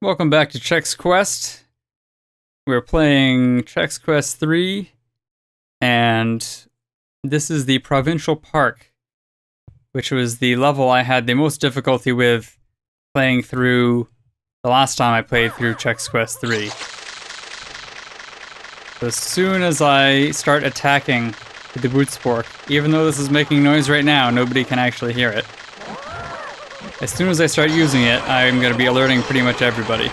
Welcome back to Chex Quest. We're playing Chex Quest 3, and this is the Provincial Park, which was the level I had the most difficulty with playing through the last time I played through Chex Quest 3. As soon as I start attacking the boot spork, even though this is making noise right now, nobody can actually hear it. As soon as I start using it, I'm going to be alerting pretty much everybody.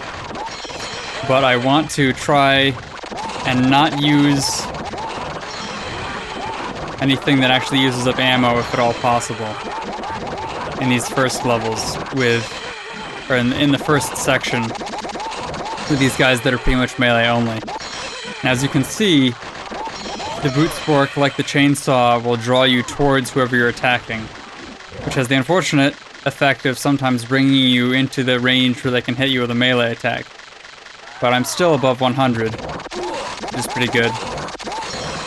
But I want to try and not use anything that actually uses up ammo if at all possible in these first levels in the first section with these guys that are pretty much melee only. And as you can see, the boot spork, like the chainsaw, will draw you towards whoever you're attacking, which has the unfortunate effect of sometimes bringing you into the range where they can hit you with a melee attack. But I'm still above 100, which is pretty good.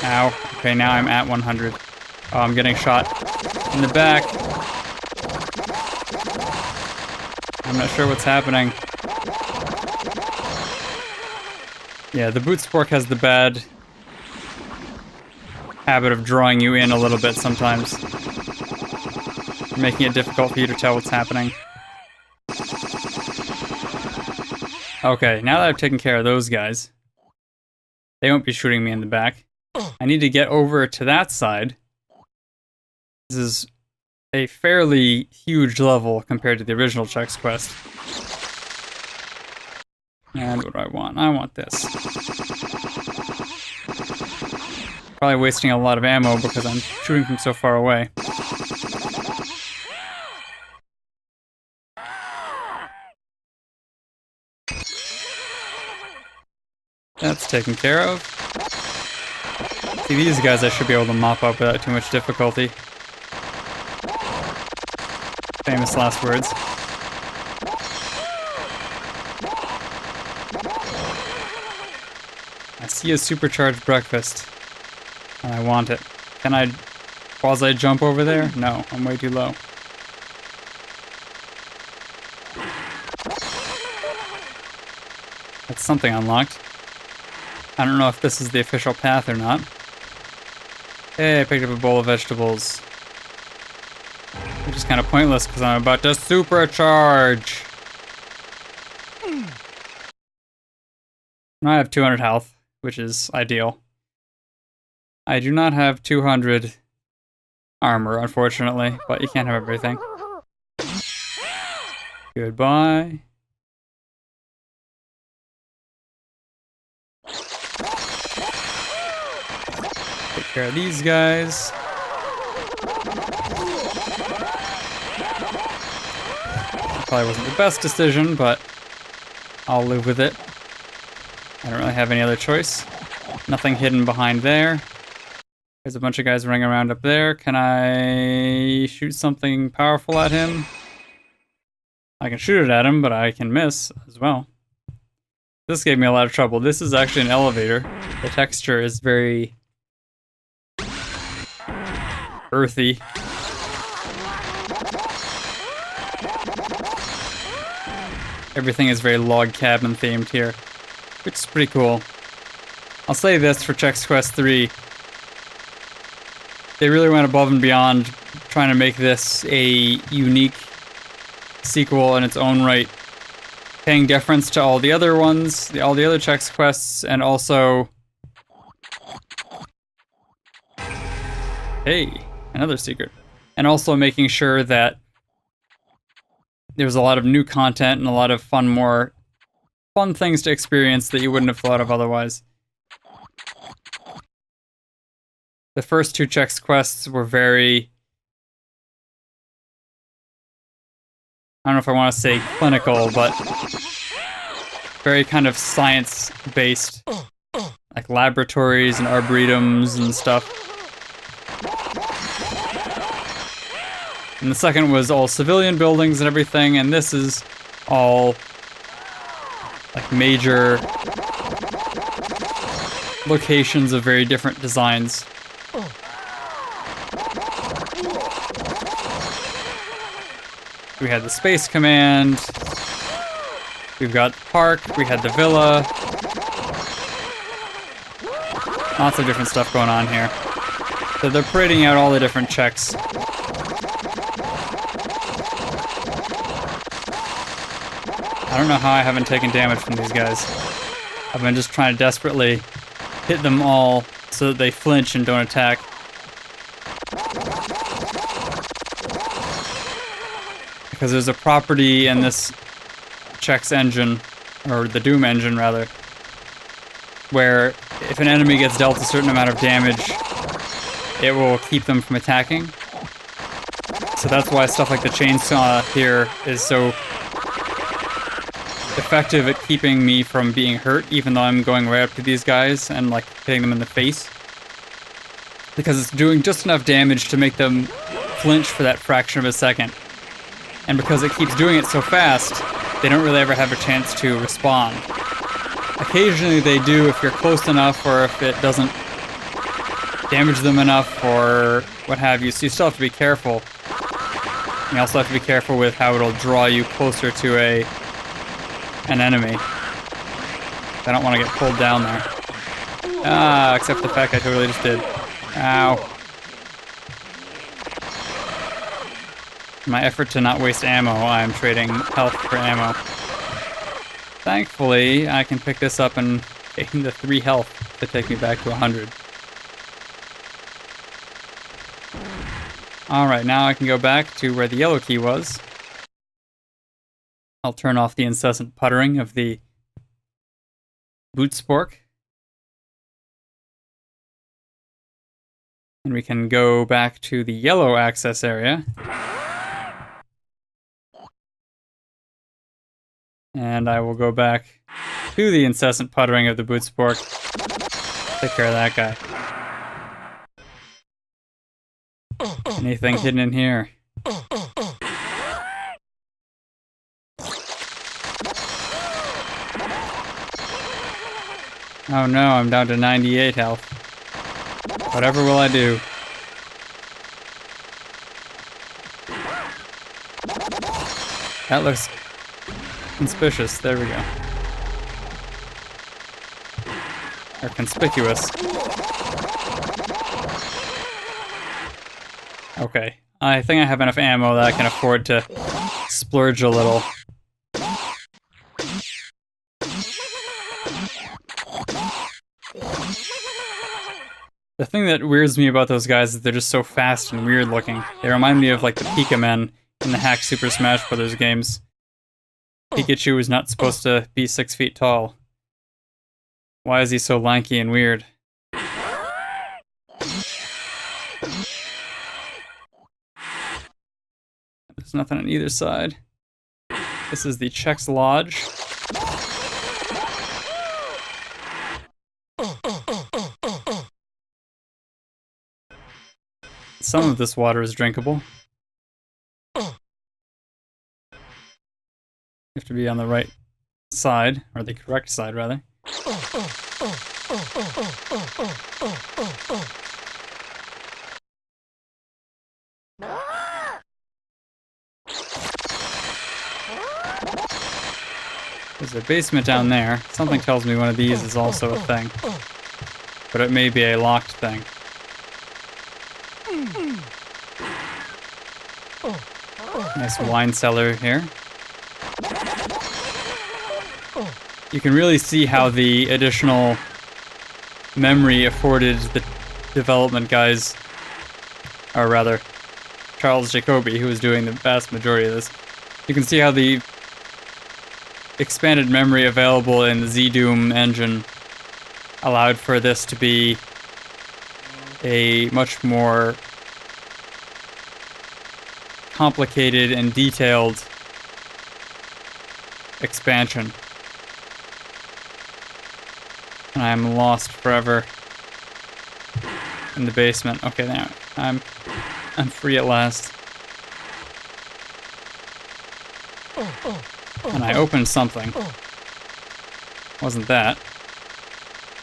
Ow. Okay, now I'm at 100. Oh, I'm getting shot in the back. I'm not sure what's happening. Yeah, the boot spork has the bad habit of drawing you in a little bit sometimes, making it difficult for you to tell what's happening. Okay, now that I've taken care of those guys, they won't be shooting me in the back. I need to get over to that side. This is a fairly huge level compared to the original Chex Quest. And what do I want? I want this. Probably wasting a lot of ammo because I'm shooting from so far away. That's taken care of. See, these guys I should be able to mop up without too much difficulty. Famous last words. I see a supercharged breakfast, and I want it. Can I quasi-jump over there? No, I'm way too low. That's something unlocked. I don't know if this is the official path or not. Hey, I picked up a bowl of vegetables. Which is kind of pointless because I'm about to supercharge. Now I have 200 health, which is ideal. I do not have 200 armor, unfortunately, but you can't have everything. Goodbye. Take care of these guys. Probably wasn't the best decision, but I'll live with it. I don't really have any other choice. Nothing hidden behind there. There's a bunch of guys running around up there. Can I shoot something powerful at him? I can shoot it at him, but I can miss as well. This gave me a lot of trouble. This is actually an elevator. The texture is very earthy. Everything is very log cabin themed here, which is pretty cool. I'll say this for Chex Quest 3. They really went above and beyond trying to make this a unique sequel in its own right, paying deference to all the other ones, all the other Chex Quests, and also... Hey, another secret. And also making sure that there's a lot of new content and a lot of more fun things to experience that you wouldn't have thought of otherwise. The first two Chex Quests were very... I don't know if I want to say clinical, but very kind of science-based, like laboratories and arboretums and stuff. And the second was all civilian buildings and everything, and this is all like major locations of very different designs. We had the Space Command, We've got the park, we had the villa. Lots of different stuff going on here. So they're parading out all the different checks. I don't know how I haven't taken damage from these guys. I've been just trying to desperately hit them all so that they flinch and don't attack. Because there's a property in this Chex engine, or the Doom engine rather, where if an enemy gets dealt a certain amount of damage, it will keep them from attacking. So that's why stuff like the chainsaw here is so effective at keeping me from being hurt, even though I'm going right up to these guys and like hitting them in the face. Because it's doing just enough damage to make them flinch for that fraction of a second. And because it keeps doing it so fast, they don't really ever have a chance to respond. Occasionally they do if you're close enough, or if it doesn't damage them enough, or what have you. So you still have to be careful. You also have to be careful with how it'll draw you closer to an enemy. I don't want to get pulled down there. Ah, except the fact I totally just did. Ow. In my effort to not waste ammo, I'm trading health for ammo. Thankfully, I can pick this up and gain the 3 health to take me back to 100. Alright, now I can go back to where the yellow key was. I'll turn off the incessant puttering of the boot spork. And we can go back to the yellow access area. And I will go back to the incessant puttering of the boot spork. Take care of that guy. Anything hidden in here? Oh no, I'm down to 98 health. Whatever will I do? That looks conspicuous. There we go. Or conspicuous. Okay. I think I have enough ammo that I can afford to splurge a little. The thing that weirds me about those guys is they're just so fast and weird looking. They remind me of like the Pika Men in the Hack Super Smash Bros. Games. Pikachu is not supposed to be 6 feet tall. Why is he so lanky and weird? There's nothing on either side. This is the Chex Lodge. Some of this water is drinkable. You have to be on the right side, or the correct side, rather. There's a basement down there. Something tells me one of these is also a thing. But it may be a locked thing. Nice wine cellar here. You can really see how the additional memory afforded the development guys, or rather, Charles Jacoby, who was doing the vast majority of this. You can see how the expanded memory available in the Z-Doom engine allowed for this to be a much more complicated and detailed expansion. And I'm lost forever in the basement. Okay, now I'm free at last. And I opened something. Wasn't that?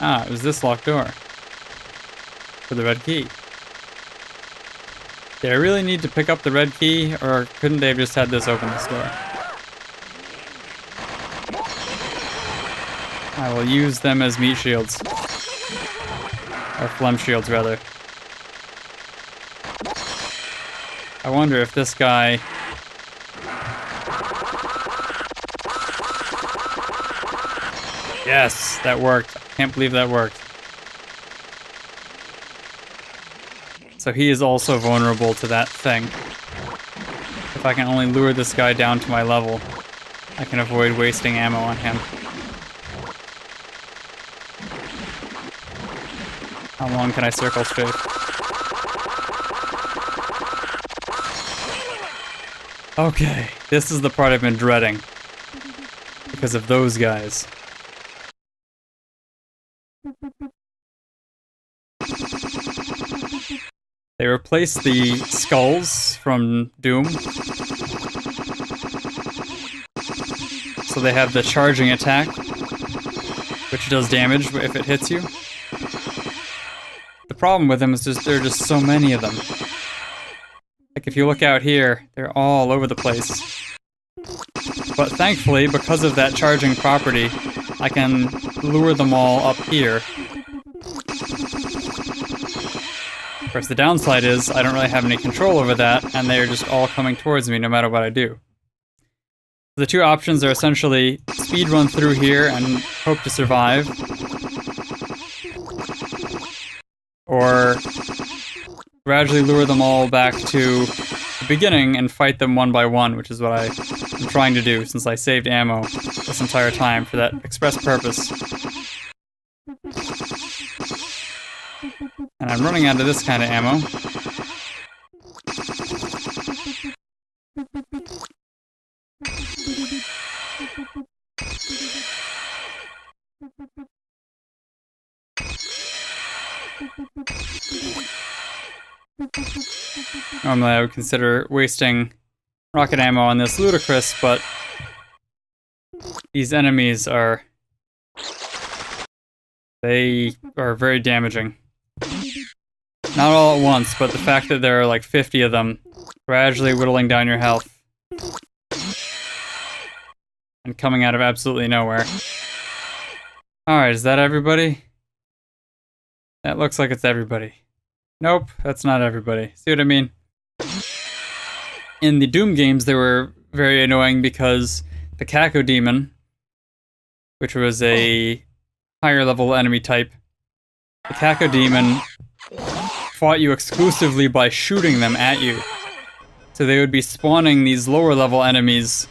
Ah, it was this locked door. For the red key. Did I really need to pick up the red key, or couldn't they have just had this open this door? will use them as meat shields. Or phlegm shields, rather. I wonder if this guy... Yes, that worked. Can't believe that worked. So he is also vulnerable to that thing. If I can only lure this guy down to my level, I can avoid wasting ammo on him. How long can I circle strafe? Okay, this is the part I've been dreading. Because of those guys. They replaced the skulls from Doom. So they have the charging attack, which does damage if it hits you. The problem with them is just there are just so many of them. Like if you look out here, they're all over the place. But thankfully, because of that charging property, I can lure them all up here. Of course, the downside is I don't really have any control over that, and they're just all coming towards me no matter what I do. The two options are essentially speed run through here and hope to survive, or gradually lure them all back to the beginning and fight them one by one, which is what I'm trying to do since I saved ammo this entire time for that express purpose. And I'm running out of this kind of ammo. Normally I would consider wasting rocket ammo on this ludicrous, but these enemies are... they are very damaging. Not all at once, but the fact that there are like 50 of them gradually whittling down your health. And coming out of absolutely nowhere. Alright, is that everybody? That looks like it's everybody. Nope, that's not everybody. See what I mean? In the Doom games, they were very annoying because the Caco Demon, which was a higher level enemy type, the Caco Demon fought you exclusively by shooting them at you. So they would be spawning these lower level enemies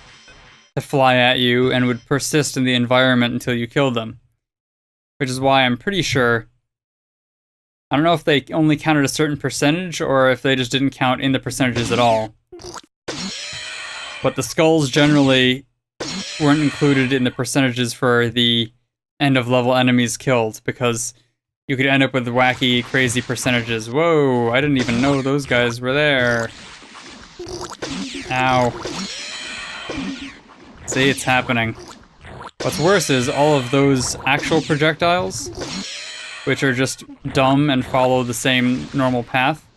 to fly at you and would persist in the environment until you killed them. Which is why I'm pretty sure... I don't know if they only counted a certain percentage or if they just didn't count in the percentages at all. But the skulls generally weren't included in the percentages for the end of level enemies killed because you could end up with wacky, crazy percentages. Whoa, I didn't even know those guys were there. Ow. See, it's happening. What's worse is all of those actual projectiles, which are just dumb and follow the same normal path,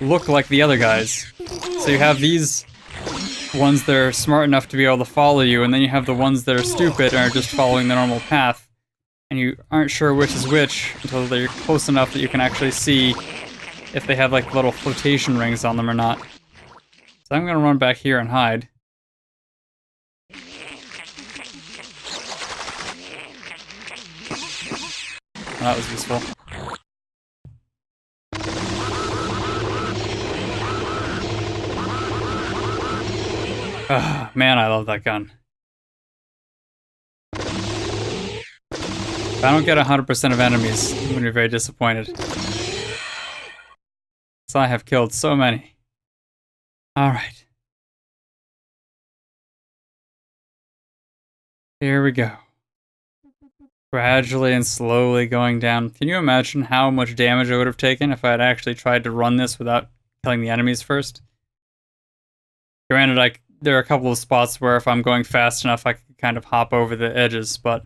look like the other guys. So you have these ones that are smart enough to be able to follow you, and then you have the ones that are stupid and are just following the normal path. And you aren't sure which is which until they're close enough that you can actually see if they have like little flotation rings on them or not. So I'm gonna run back here and hide. Oh, that was useful. Ah, man, I love that gun. If I don't get 100% of enemies, I'm gonna be very disappointed. So I have killed so many. Alright. Here we go. Gradually and slowly going down. Can you imagine how much damage I would have taken if I had actually tried to run this without killing the enemies first? Granted, there are a couple of spots where if I'm going fast enough, I could kind of hop over the edges, but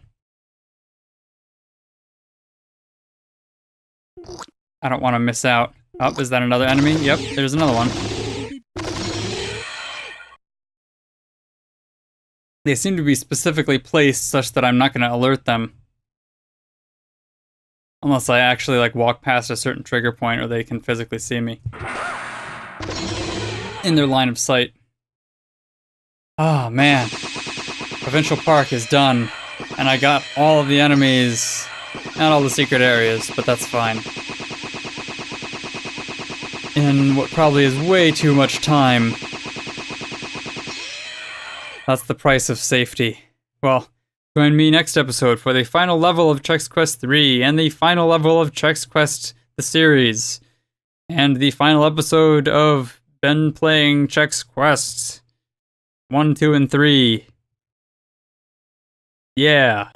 I don't want to miss out. Oh, is that another enemy? Yep, there's another one. They seem to be specifically placed such that I'm not going to alert them. Unless I actually like walk past a certain trigger point or they can physically see me. In their line of sight. Oh man. Provincial Park is done. And I got all of the enemies. Not all the secret areas, but that's fine. In what probably is way too much time. That's the price of safety. Well, join me next episode for the final level of Chex Quest 3 and the final level of Chex Quest the series. And the final episode of Ben playing Chex Quest 1, 2, and 3. Yeah.